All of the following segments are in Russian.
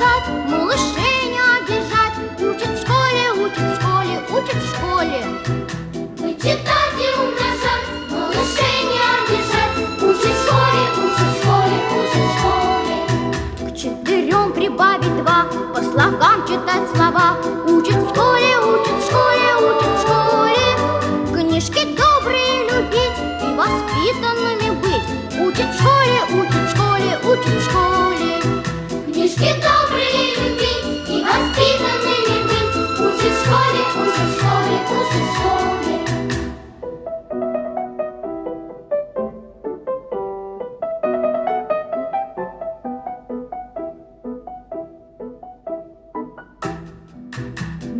бежать, малышей не обижать. Учат в школе, учат в школе, учат в школе. Вычитать и умножать, малышей не обижать. Учат в школе, учат в школе, учат в школе. К 4 прибавить 2, по слогам читать слова. Учат в школе, учат в школе, учат в школе. Книжки добрые любить и воспитанными быть. Учат в школе, учат в школе, учат в школе. Книжки добрые любить и воспитанными быть. Учат в школе, учат в школе, учат в школе.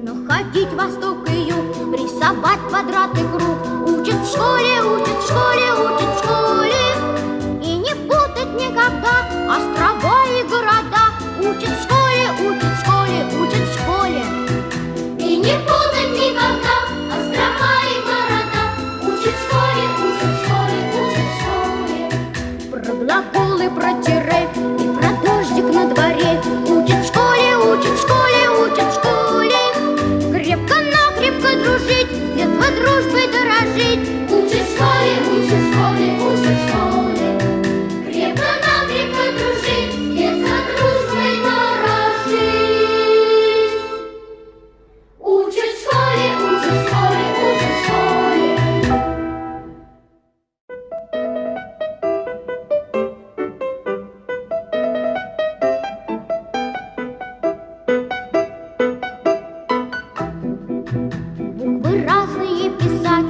Находить восток и юг, рисовать квадрат и круг. Учат в школе, учат в школе, учат в школе. И не путать никогда острова и города. Учат в школе, учат в школе, учат в школе. И не путать никогда острова и города. Учат в школе, учат в школе, учат в школе. Про глаголы, про тире и про дождик на дворе. Учат в школе, учат в школе, учат в школе. Крепко-накрепко дружить, с детства дружбой дорожить. Учат в школе, учат в школе, учат в школе. Крепко-накрепко дружить, с детства дружбой дорожить. Учат в школе, учат в школе, учат в школе. Буквы разные писать,